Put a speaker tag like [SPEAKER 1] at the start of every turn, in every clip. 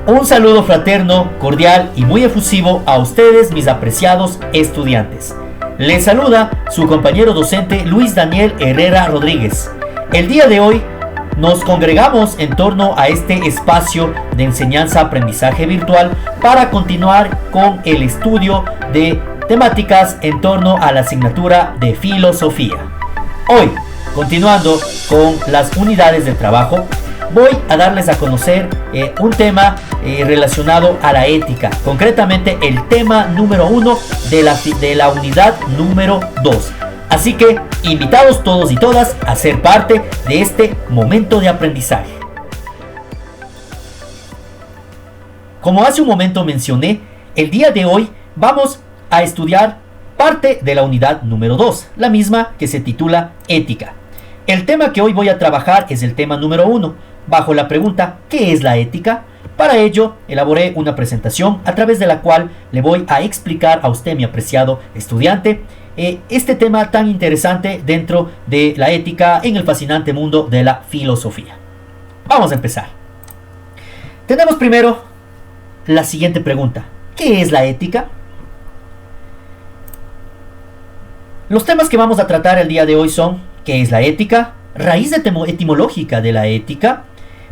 [SPEAKER 1] Un saludo fraterno, cordial y muy efusivo a ustedes, mis apreciados estudiantes. Les saluda su compañero docente Luis Daniel Herrera Rodríguez. El día de hoy nos congregamos en torno a este espacio de enseñanza-aprendizaje virtual para continuar con el estudio de temáticas en torno a la asignatura de filosofía. Hoy, continuando con las unidades de trabajo, voy a darles a conocer un tema relacionado a la ética, concretamente el tema número 1 de la unidad número 2. Así que, invitados todos y todas a ser parte de este momento de aprendizaje. Como hace un momento mencioné, el día de hoy vamos a estudiar parte de la unidad número 2, la misma que se titula Ética. El tema que hoy voy a trabajar es el tema número 1, bajo la pregunta ¿qué es la ética? Para ello, elaboré una presentación a través de la cual le voy a explicar a usted, mi apreciado estudiante, este tema tan interesante dentro de la ética en el fascinante mundo de la filosofía. Vamos a empezar. Tenemos primero la siguiente pregunta. ¿Qué es la ética? Los temas que vamos a tratar el día de hoy son ¿qué es la ética? Raíz etimológica de la ética.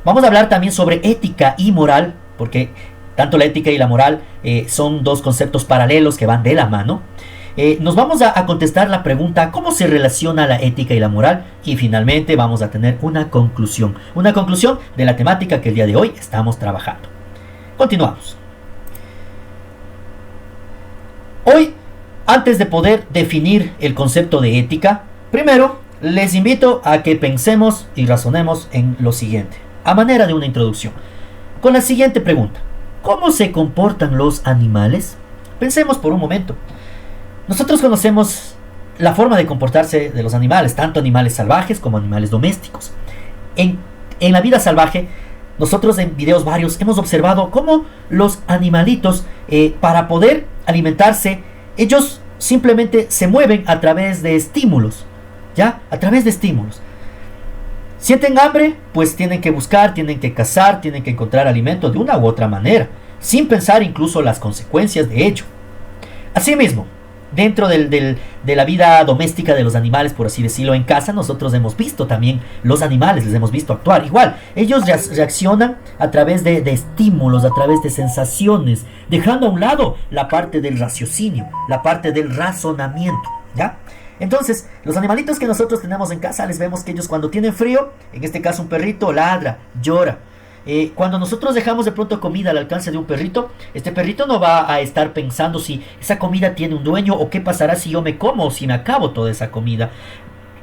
[SPEAKER 1] Vamos a hablar también sobre ética y moral, porque tanto la ética y la moral son dos conceptos paralelos que van de la mano. Nos vamos a contestar la pregunta ¿cómo se relaciona la ética y la moral? Y finalmente vamos a tener una conclusión de la temática que el día de hoy estamos trabajando. Continuamos. Hoy, antes de poder definir el concepto de ética, primero les invito a que pensemos y razonemos en lo siguiente, a manera de una introducción, con la siguiente pregunta. ¿Cómo se comportan los animales? Pensemos por un momento. Nosotros conocemos la forma de comportarse de los animales, tanto animales salvajes como animales domésticos. En la vida salvaje, nosotros en videos varios hemos observado cómo los animalitos, para poder alimentarse, ellos simplemente se mueven a través de estímulos, ¿ya? A través de estímulos. Sienten hambre, pues tienen que buscar, tienen que cazar, tienen que encontrar alimento de una u otra manera, sin pensar incluso las consecuencias de ello. Asimismo, dentro de la vida doméstica de los animales, por así decirlo, en casa, nosotros hemos visto también los animales, les hemos visto actuar igual. Ellos reaccionan a través de estímulos, a través de sensaciones, dejando a un lado la parte del raciocinio, la parte del razonamiento, ¿ya? Entonces, los animalitos que nosotros tenemos en casa, les vemos que ellos cuando tienen frío, en este caso un perrito, ladra, llora. Cuando nosotros dejamos de pronto comida al alcance de un perrito, este perrito no va a estar pensando si esa comida tiene un dueño o qué pasará si yo me como o si me acabo toda esa comida.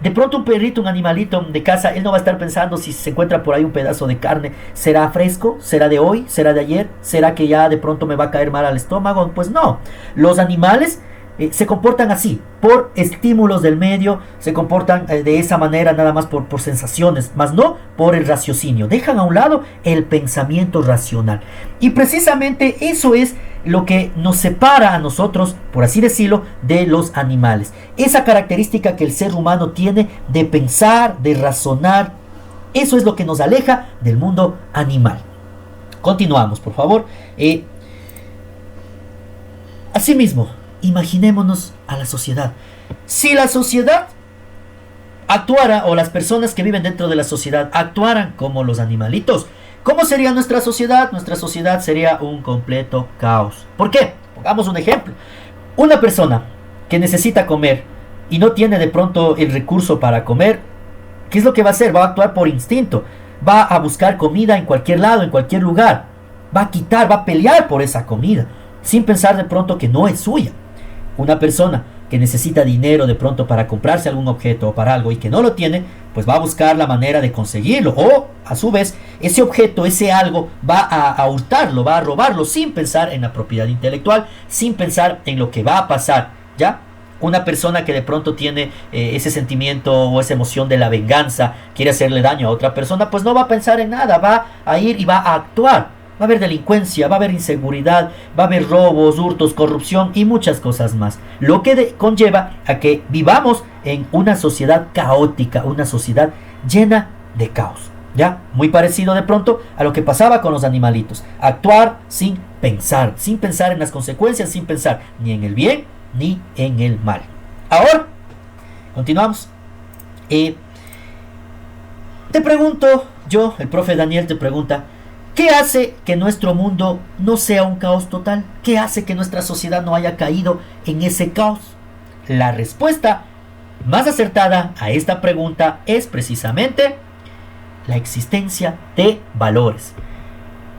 [SPEAKER 1] De pronto un perrito, un animalito de casa, él no va a estar pensando si se encuentra por ahí un pedazo de carne. ¿Será fresco? ¿Será de hoy? ¿Será de ayer? ¿Será que ya de pronto me va a caer mal al estómago? Pues no. Los animales se comportan así, por estímulos del medio, se comportan de esa manera nada más por sensaciones, más no por el raciocinio. Dejan a un lado el pensamiento racional. Y precisamente eso es lo que nos separa a nosotros, por así decirlo, de los animales. Esa característica que el ser humano tiene de pensar, de razonar, eso es lo que nos aleja del mundo animal. Continuamos, por favor. Asimismo, imaginémonos a la sociedad. Si la sociedad actuara, o las personas que viven dentro de la sociedad actuaran como los animalitos, ¿cómo sería nuestra sociedad? Nuestra sociedad sería un completo caos. ¿Por qué? Pongamos un ejemplo. Una persona que necesita comer y no tiene de pronto el recurso para comer, ¿qué es lo que va a hacer? Va a actuar por instinto. Va a buscar comida en cualquier lado, en cualquier lugar. Va a quitar, va a pelear por esa comida, sin pensar de pronto que no es suya. Una persona que necesita dinero de pronto para comprarse algún objeto o para algo y que no lo tiene, pues va a buscar la manera de conseguirlo, o a su vez ese objeto, ese algo, va a hurtarlo, va a robarlo sin pensar en la propiedad intelectual, sin pensar en lo que va a pasar, ¿ya? Una persona que de pronto tiene ese sentimiento o esa emoción de la venganza, quiere hacerle daño a otra persona, pues no va a pensar en nada, va a ir y va a actuar. Va a haber delincuencia, va a haber inseguridad, va a haber robos, hurtos, corrupción y muchas cosas más. Lo que conlleva a que vivamos en una sociedad caótica, una sociedad llena de caos. ¿Ya? Muy parecido de pronto a lo que pasaba con los animalitos. Actuar sin pensar en las consecuencias, sin pensar ni en el bien ni en el mal. Ahora, continuamos. Te pregunto, el profe Daniel te pregunta, ¿qué hace que nuestro mundo no sea un caos total? ¿Qué hace que nuestra sociedad no haya caído en ese caos? La respuesta más acertada a esta pregunta es precisamente la existencia de valores.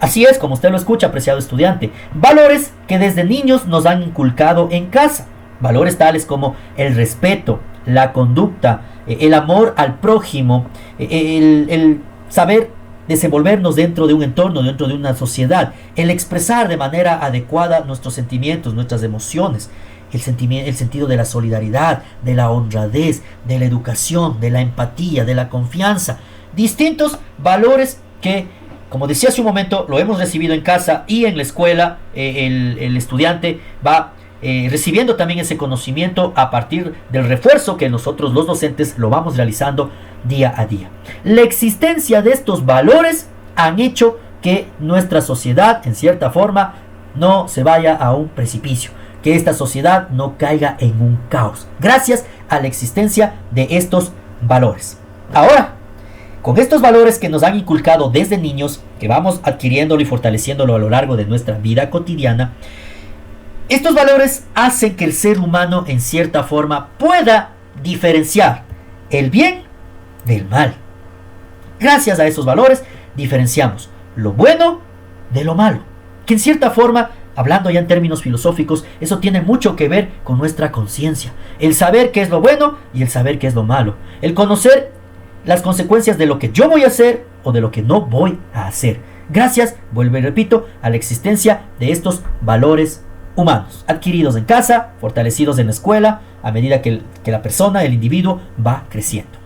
[SPEAKER 1] Así es, como usted lo escucha, apreciado estudiante. Valores que desde niños nos han inculcado en casa. Valores tales como el respeto, la conducta, el amor al prójimo, el saber desenvolvernos dentro de un entorno, dentro de una sociedad, el expresar de manera adecuada nuestros sentimientos, nuestras emociones, el sentido de la solidaridad, de la honradez, de la educación, de la empatía, de la confianza. Distintos valores que, como decía hace un momento, lo hemos recibido en casa y en la escuela. El estudiante va recibiendo también ese conocimiento a partir del refuerzo que nosotros los docentes lo vamos realizando día a día. La existencia de estos valores han hecho que nuestra sociedad, en cierta forma, no se vaya a un precipicio, que esta sociedad no caiga en un caos, gracias a la existencia de estos valores. Ahora, con estos valores que nos han inculcado desde niños, que vamos adquiriéndolo y fortaleciéndolo a lo largo de nuestra vida cotidiana, estos valores hacen que el ser humano en cierta forma pueda diferenciar el bien del mal. Gracias a esos valores diferenciamos lo bueno de lo malo, que en cierta forma, hablando ya en términos filosóficos, eso tiene mucho que ver con nuestra conciencia, el saber qué es lo bueno y el saber qué es lo malo, el conocer las consecuencias de lo que yo voy a hacer o de lo que no voy a hacer, gracias, vuelvo y repito, a la existencia de estos valores humanos, adquiridos en casa, fortalecidos en la escuela, a medida que la persona, el individuo, va creciendo.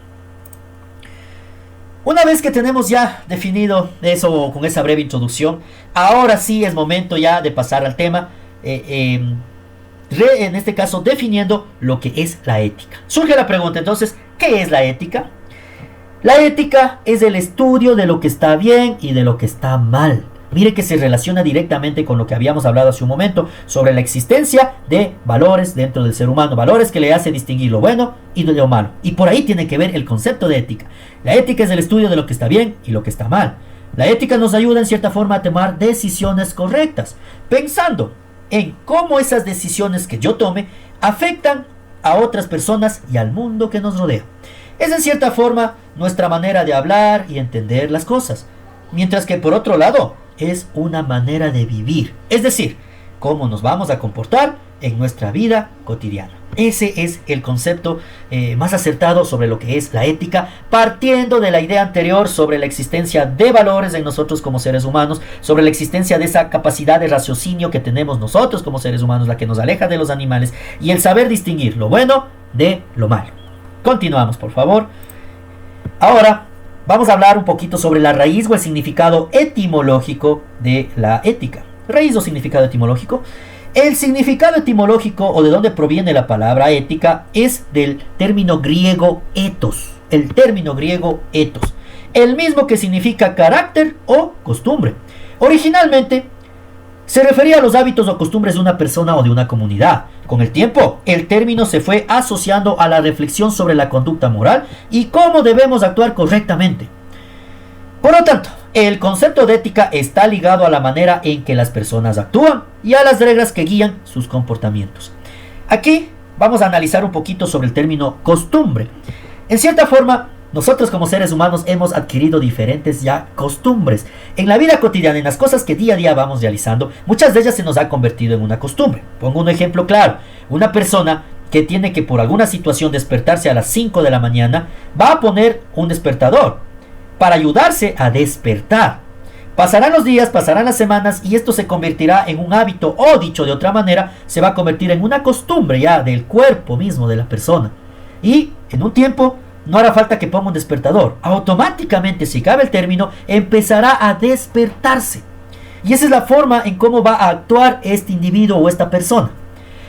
[SPEAKER 1] Una vez que tenemos ya definido eso con esa breve introducción, ahora sí es momento ya de pasar al tema, en este caso definiendo lo que es la ética. Surge la pregunta entonces, ¿qué es la ética? La ética es el estudio de lo que está bien y de lo que está mal. Mire que se relaciona directamente con lo que habíamos hablado hace un momento sobre la existencia de valores dentro del ser humano, valores que le hacen distinguir lo bueno y lo malo. Y por ahí tiene que ver el concepto de ética. La ética es el estudio de lo que está bien y lo que está mal. La ética nos ayuda en cierta forma a tomar decisiones correctas, pensando en cómo esas decisiones que yo tome afectan a otras personas y al mundo que nos rodea. Es en cierta forma nuestra manera de hablar y entender las cosas. Mientras que por otro lado, es una manera de vivir. Es decir, cómo nos vamos a comportar en nuestra vida cotidiana. Ese es el concepto más acertado sobre lo que es la ética, partiendo de la idea anterior sobre la existencia de valores en nosotros como seres humanos, sobre la existencia de esa capacidad de raciocinio que tenemos nosotros como seres humanos, la que nos aleja de los animales, y el saber distinguir lo bueno de lo malo. Continuamos, por favor. Ahora vamos a hablar un poquito sobre la raíz o el significado etimológico de la ética. Raíz o significado etimológico. El significado etimológico o de dónde proviene la palabra ética es del término griego ethos. El término griego ethos. El mismo que significa carácter o costumbre. Originalmente se refería a los hábitos o costumbres de una persona o de una comunidad. Con el tiempo, el término se fue asociando a la reflexión sobre la conducta moral y cómo debemos actuar correctamente. Por lo tanto, el concepto de ética está ligado a la manera en que las personas actúan y a las reglas que guían sus comportamientos. Aquí vamos a analizar un poquito sobre el término costumbre. En cierta forma, nosotros como seres humanos hemos adquirido diferentes ya costumbres. En la vida cotidiana, en las cosas que día a día vamos realizando, muchas de ellas se nos ha convertido en una costumbre. Pongo un ejemplo claro. Una persona que tiene que por alguna situación despertarse a las 5 de la mañana, va a poner un despertador para ayudarse a despertar. Pasarán los días, pasarán las semanas y esto se convertirá en un hábito o, dicho de otra manera, se va a convertir en una costumbre ya del cuerpo mismo de la persona. Y en un tiempo no hará falta que ponga un despertador. Automáticamente, si cabe el término, empezará a despertarse. Y esa es la forma en cómo va a actuar este individuo o esta persona.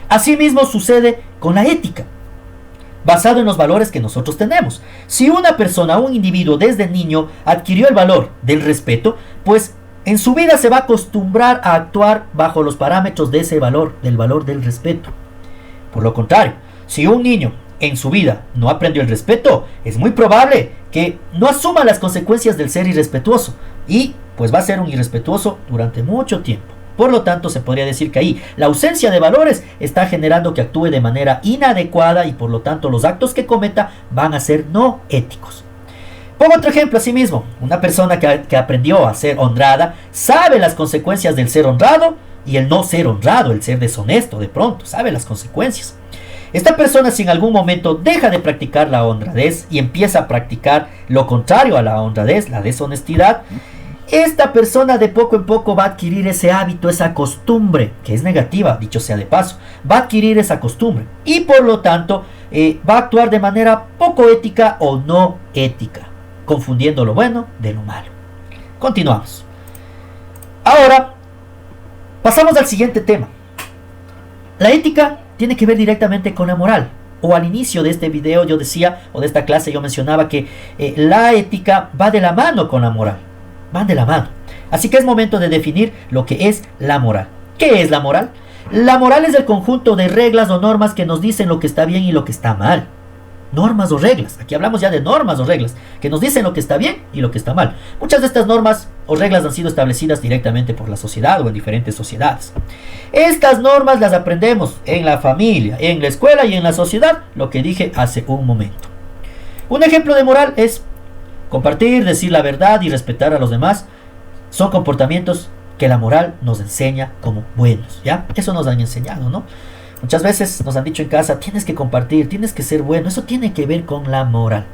[SPEAKER 1] Asimismo sucede con la ética. basado en los valores que nosotros tenemos. Si una persona, un individuo desde niño adquirió el valor del respeto, pues en su vida se va a acostumbrar a actuar bajo los parámetros de ese valor, del valor del respeto. Por lo contrario, si un niño en su vida no aprendió el respeto, es muy probable que no asuma las consecuencias del ser irrespetuoso y pues va a ser un irrespetuoso durante mucho tiempo. Por lo tanto, se podría decir que ahí la ausencia de valores está generando que actúe de manera inadecuada y por lo tanto los actos que cometa van a ser no éticos. Pongo otro ejemplo asimismo. Una persona que aprendió a ser honrada sabe las consecuencias del ser honrado y el no ser honrado, el ser deshonesto de pronto, sabe las consecuencias. Esta persona, si en algún momento deja de practicar la honradez y empieza a practicar lo contrario a la honradez, la deshonestidad, esta persona de poco en poco va a adquirir ese hábito, esa costumbre, que es negativa, dicho sea de paso, va a adquirir esa costumbre y por lo tanto va a actuar de manera poco ética o no ética, confundiendo lo bueno de lo malo. Continuamos. Ahora, pasamos al siguiente tema. La ética tiene que ver directamente con la moral. O al inicio de este video yo decía, o de esta clase yo mencionaba que la ética va de la mano con la moral. Van de la mano. Así que es momento de definir lo que es la moral. ¿Qué es la moral? La moral es el conjunto de reglas o normas que nos dicen lo que está bien y lo que está mal. Normas o reglas. Aquí hablamos ya de normas o reglas que nos dicen lo que está bien y lo que está mal. Muchas de estas normas o reglas han sido establecidas directamente por la sociedad o en diferentes sociedades. Estas normas las aprendemos en la familia, en la escuela y en la sociedad, lo que dije hace un momento. Un ejemplo de moral es compartir, decir la verdad y respetar a los demás. Son comportamientos que la moral nos enseña como buenos, ¿ya? Eso nos han enseñado, ¿no? Muchas veces nos han dicho en casa, tienes que compartir, tienes que ser bueno. Eso tiene que ver con la moral.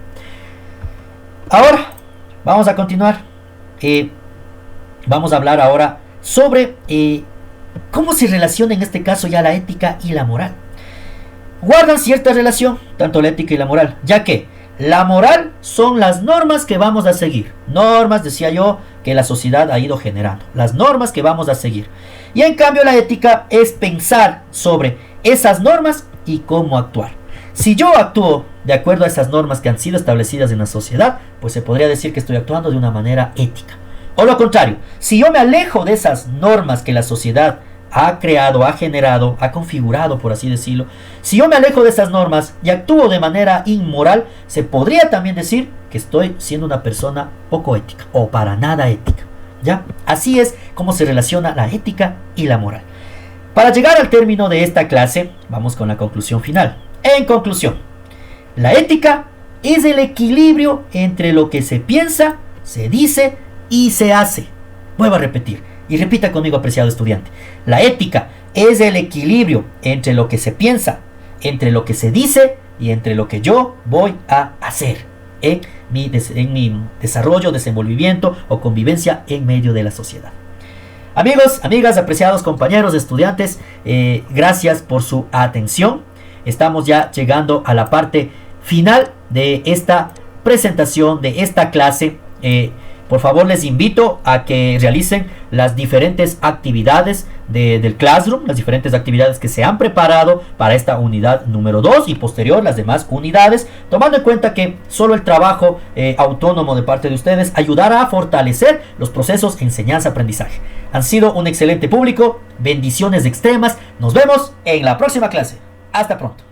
[SPEAKER 1] Ahora, vamos a continuar. Vamos a hablar ahora sobre cómo se relaciona en este caso ya la ética y la moral. Guardan cierta relación, tanto la ética y la moral, ya que la moral son las normas que vamos a seguir. Normas, decía yo, que la sociedad ha ido generando. Las normas que vamos a seguir. Y en cambio la ética es pensar sobre esas normas y cómo actuar. Si yo actúo de acuerdo a esas normas que han sido establecidas en la sociedad, pues se podría decir que estoy actuando de una manera ética. O lo contrario, si yo me alejo de esas normas que la sociedad ha creado, ha generado, ha configurado, por así decirlo, si yo me alejo de esas normas y actúo de manera inmoral, se podría también decir que estoy siendo una persona poco ética o para nada ética, ¿ya? Así es como se relaciona la ética y la moral. Para llegar al término de esta clase, vamos con la conclusión final. En conclusión, la ética es el equilibrio entre lo que se piensa, se dice y se hace. Vuelvo a repetir. Y repita conmigo, apreciado estudiante. La ética es el equilibrio entre lo que se piensa, entre lo que se dice y entre lo que yo voy a hacer en mi desarrollo, desenvolvimiento o convivencia en medio de la sociedad. Amigos, amigas, apreciados compañeros, estudiantes, gracias por su atención. Estamos ya llegando a la parte final de esta presentación, de esta clase. Por favor, les invito a que realicen las diferentes actividades del Classroom, las diferentes actividades que se han preparado para esta unidad número 2 y posterior las demás unidades, tomando en cuenta que solo el trabajo autónomo de parte de ustedes ayudará a fortalecer los procesos de enseñanza-aprendizaje. Han sido un excelente público, bendiciones extremas, nos vemos en la próxima clase. Hasta pronto.